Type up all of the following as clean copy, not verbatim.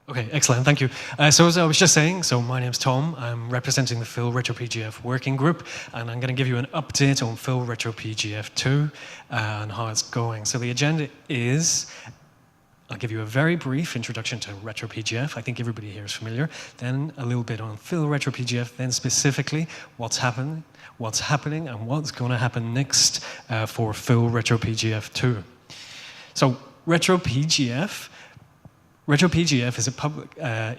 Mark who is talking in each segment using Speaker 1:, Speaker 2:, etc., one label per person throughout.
Speaker 1: Okay, excellent, thank you. So as I was just saying, so my name's Tom. I'm representing the FIL-RetroPGF working group, and I'm going to give you an update on FIL-RetroPGF 2 and how it's going. So the agenda is, I'll give you a very brief introduction to RetroPGF. I think everybody here is familiar. Then a little bit on FIL-RetroPGF, then specifically what's happening, and what's going to happen next for FIL-RetroPGF 2. So RetroPGF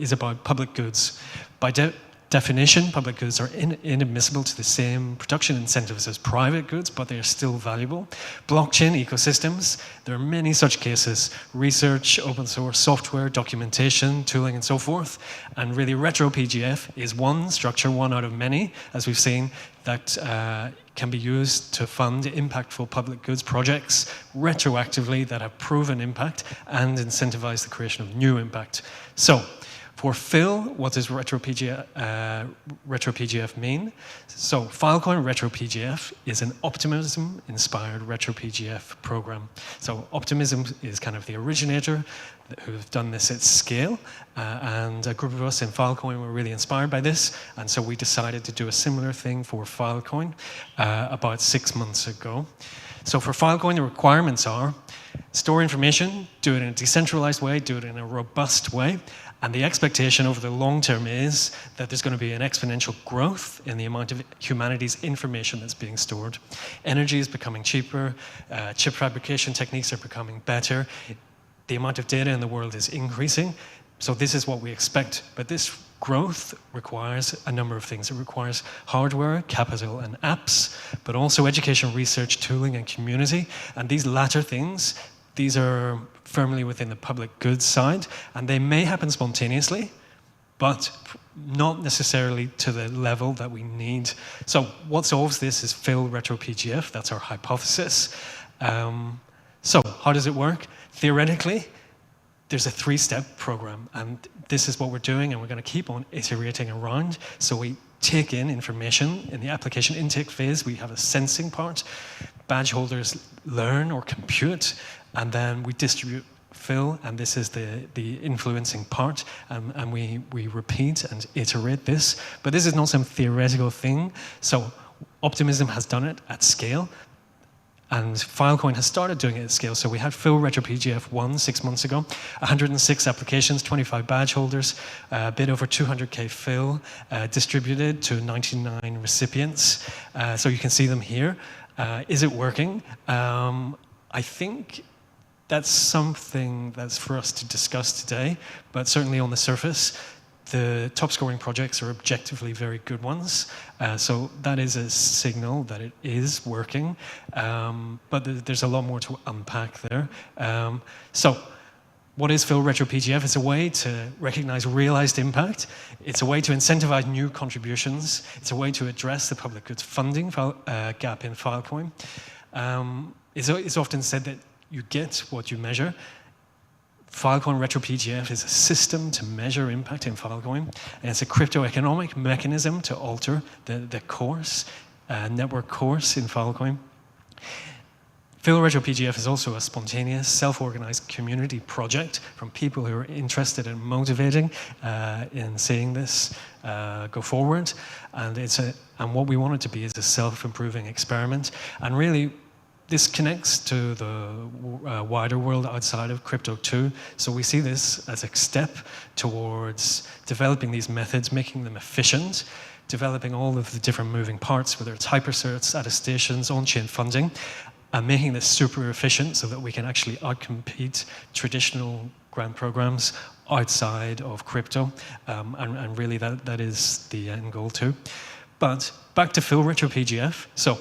Speaker 1: is about public goods. By definition, public goods are inadmissible to the same production incentives as private goods, but they are still valuable. Blockchain ecosystems, there are many such cases: research, open source software, documentation, tooling, and so forth. And really, RetroPGF is one structure, one out of many, as we've seen, that can be used to fund impactful public goods projects retroactively that have proven impact and incentivize the creation of new impact. So, for FIL, what does RetroPGF mean? So Filecoin RetroPGF is an optimism-inspired RetroPGF program. So Optimism is kind of the originator who've done this at scale, and a group of us in Filecoin were really inspired by this, and so we decided to do a similar thing for Filecoin about 6 months ago. So for Filecoin, the requirements are store information, do it in a decentralized way, do it in a robust way, and the expectation over the long term is that there's going to be an exponential growth in the amount of humanity's information that's being stored. Energy is becoming cheaper, chip fabrication techniques are becoming better, the amount of data in the world is increasing, so this is what we expect. But this growth requires a number of things. It requires hardware, capital, and apps, but also education, research, tooling, and community. And these latter things, these are firmly within the public goods side, and they may happen spontaneously, but not necessarily to the level that we need. So what solves this is FIL-RetroPGF. That's our hypothesis. So how does it work? Theoretically, there's a 3-step program, and this is what we're doing, and we're going to keep on iterating around. So we take in information. In the application intake phase, we have a sensing part. Badge holders learn or compute, and then we distribute FIL, and this is the influencing part, and we repeat and iterate this. But this is not some theoretical thing. So Optimism has done it at scale, and Filecoin has started doing it at scale. So we had FIL-RetroPGF 1 6 months ago, 106 applications, 25 badge holders, a bit over 200K FIL distributed to 99 recipients. So you can see them here. Is it working? I think that's something that's for us to discuss today, but certainly on the surface, the top scoring projects are objectively very good ones. So that is a signal that it is working, but there's a lot more to unpack there. So what is FIL-RetroPGF? It's a way to recognize realized impact. It's a way to incentivize new contributions. It's a way to address the public goods funding gap in Filecoin. It's often said that you get what you measure. Filecoin RetroPGF is a system to measure impact in Filecoin, and it's a crypto-economic mechanism to alter the course, network course in Filecoin. FIL-RetroPGF is also a spontaneous, self-organized community project from people who are interested in motivating in seeing this go forward, and what we want it to be is a self-improving experiment, and really this connects to the wider world outside of crypto too. So we see this as a step towards developing these methods, making them efficient, developing all of the different moving parts, whether it's hypercerts, attestations, on-chain funding, and making this super efficient so that we can actually outcompete traditional grant programs outside of crypto. And really that is the end goal too. But back to FIL-RetroPGF. So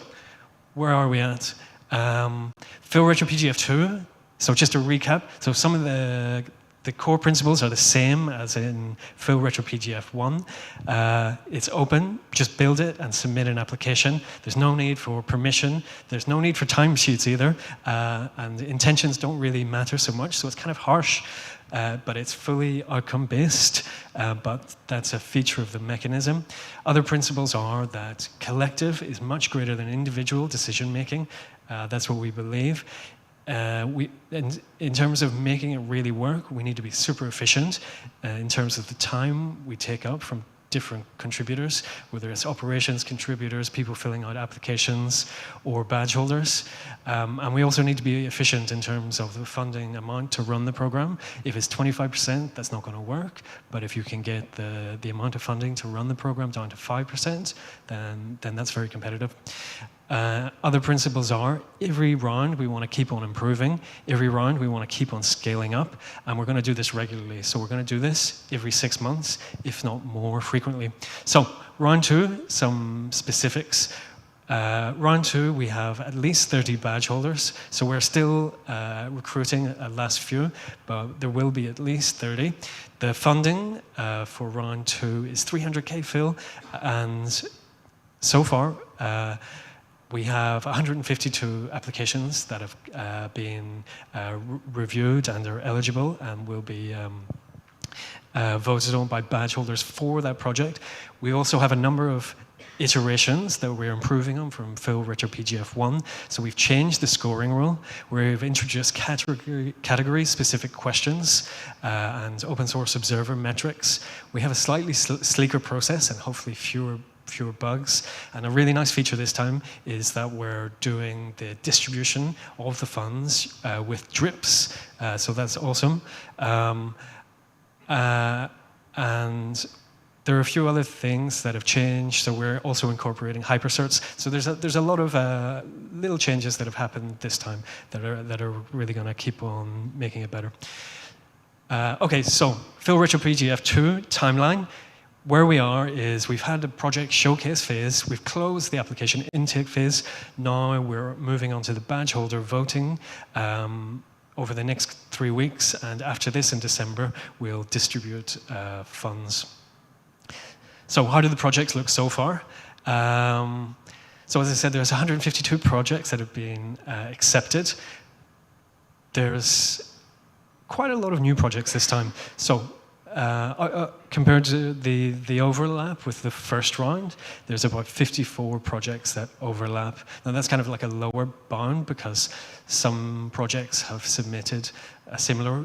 Speaker 1: where are we at? FIL-RetroPGF 2, so just to recap, so some of the core principles are the same as in FIL-RetroPGF 1. It's open, just build it and submit an application. There's no need for permission, there's no need for timesheets either, and intentions don't really matter so much, so it's kind of harsh, but it's fully outcome-based, but that's a feature of the mechanism. Other principles are that collective is much greater than individual decision-making. That's what we believe. in terms of making it really work, we need to be super efficient in terms of the time we take up from different contributors, whether it's operations contributors, people filling out applications, or badge holders. And we also need to be efficient in terms of the funding amount to run the program. If it's 25%, that's not going to work. But if you can get the amount of funding to run the program down to 5%, then that's very competitive. Other principles are, every round we want to keep on improving, every round we want to keep on scaling up, and we're going to do this regularly. So we're going to do this every 6 months, if not more frequently. So round 2, some specifics. Round 2, we have at least 30 badge holders. So we're still recruiting a last few, but there will be at least 30. The funding for round 2 is 300K FIL, and so far, we have 152 applications that have been reviewed and are eligible and will be voted on by badge holders for that project. We also have a number of iterations that we're improving on from FIL-RetroPGF 1. So we've changed the scoring rule. We've introduced category-specific questions and open source observer metrics. We have a slightly sleeker process and hopefully fewer bugs. And a really nice feature this time is that we're doing the distribution of the funds with drips. So that's awesome. And there are a few other things that have changed. So we're also incorporating hypercerts. So there's a lot of little changes that have happened this time that are really going to keep on making it better. Okay, so FIL-RetroPGF 2 timeline. Where we are is we've had the project showcase phase, we've closed the application intake phase, now we're moving on to the badge holder voting over the next 3 weeks, and after this in December, we'll distribute funds. So how do the projects look so far? So as I said, there's 152 projects that have been accepted. There's quite a lot of new projects this time. So compared to the overlap with the first round, there's about 54 projects that overlap. Now that's kind of like a lower bound because some projects have submitted a similar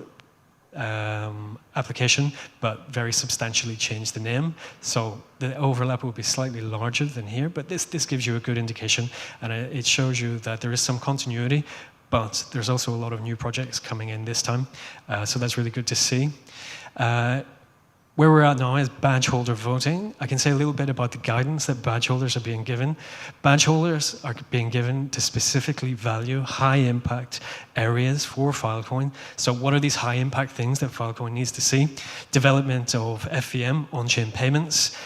Speaker 1: application, but very substantially changed the name. So the overlap will be slightly larger than here, but this gives you a good indication, and it shows you that there is some continuity, but there's also a lot of new projects coming in this time. So that's really good to see. Where we're at now is badge holder voting. I can say a little bit about the guidance that badge holders are being given. Badge holders are being given to specifically value high impact areas for Filecoin. So what are these high impact things that Filecoin needs to see? Development of FVM, on-chain payments.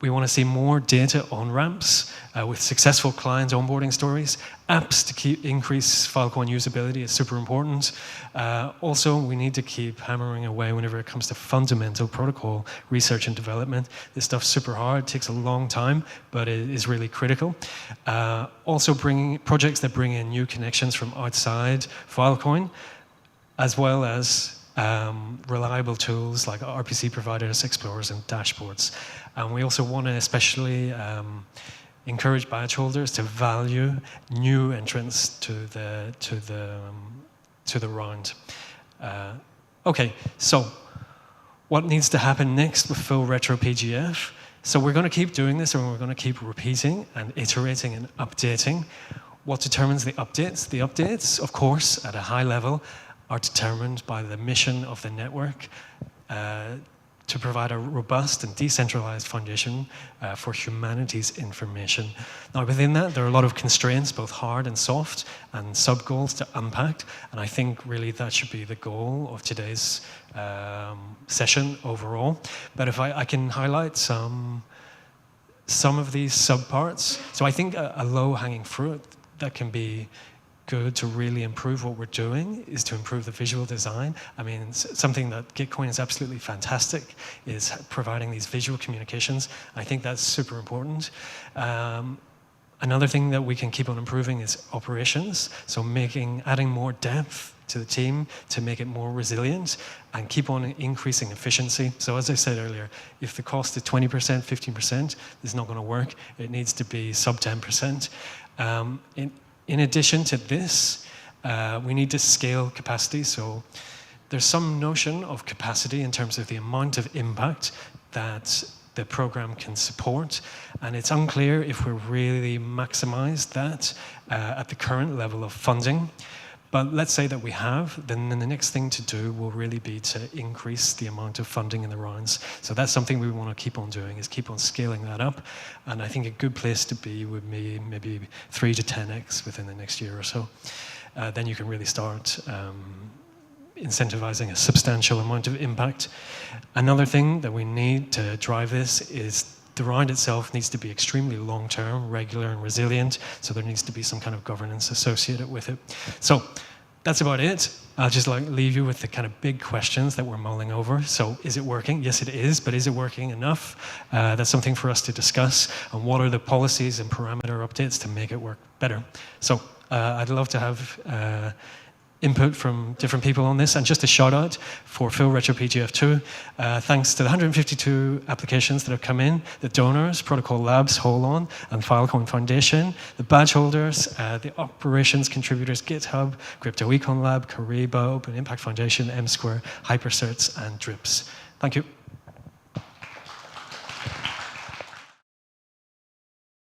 Speaker 1: We want to see more data on-ramps with successful client onboarding stories. Apps to increase Filecoin usability is super important. Also, we need to keep hammering away whenever it comes to fundamental protocol research and development. This stuff's super hard, takes a long time, but it is really critical. Also, bringing projects that bring in new connections from outside Filecoin, as well as reliable tools like RPC providers, explorers, and dashboards. And we also want to especially encourage badge holders to value new entrants to the round. Okay, so what needs to happen next with FIL-RetroPGF? So we're going to keep doing this, and we're going to keep repeating and iterating and updating. What determines the updates? The updates, of course, at a high level, are determined by the mission of the network to provide a robust and decentralized foundation for humanity's information. Now, within that, there are a lot of constraints, both hard and soft, and sub-goals to unpack, and I think really that should be the goal of today's session overall. But if I can highlight some of these sub-parts. So I think a low-hanging fruit that can be good to really improve what we're doing is to improve the visual design. I mean, something that Gitcoin is absolutely fantastic is providing these visual communications. I think that's super important. Another thing that we can keep on improving is operations. So adding more depth to the team to make it more resilient and keep on increasing efficiency. So as I said earlier, if the cost is 20%, 15%, this is not going to work. It needs to be sub 10%. In addition to this, We need to scale capacity. So there's some notion of capacity in terms of the amount of impact that the program can support, and it's unclear if we're really maximized that at the current level of funding. But let's say that we have, then the next thing to do will really be to increase the amount of funding in the rounds. So that's something we want to keep on doing, is keep on scaling that up. And I think a good place to be would be maybe 3 to 10x within the next year or so. Then you can really start incentivizing a substantial amount of impact. Another thing that we need to drive this is the round itself needs to be extremely long-term, regular and resilient, so there needs to be some kind of governance associated with it. So that's about it. I'll just leave you with the kind of big questions that we're mulling over. So is it working? Yes, it is, but is it working enough? That's something for us to discuss. And what are the policies and parameter updates to make it work better? So I'd love to have input from different people on this, and just a shout out for FIL-RetroPGF 2. Thanks to the 152 applications that have come in, the donors, Protocol Labs, Holon, and Filecoin Foundation, the badge holders, the operations contributors, GitHub, Crypto Econ Lab, Kariba, Open Impact Foundation, M Square, Hypercerts, and Drips. Thank you.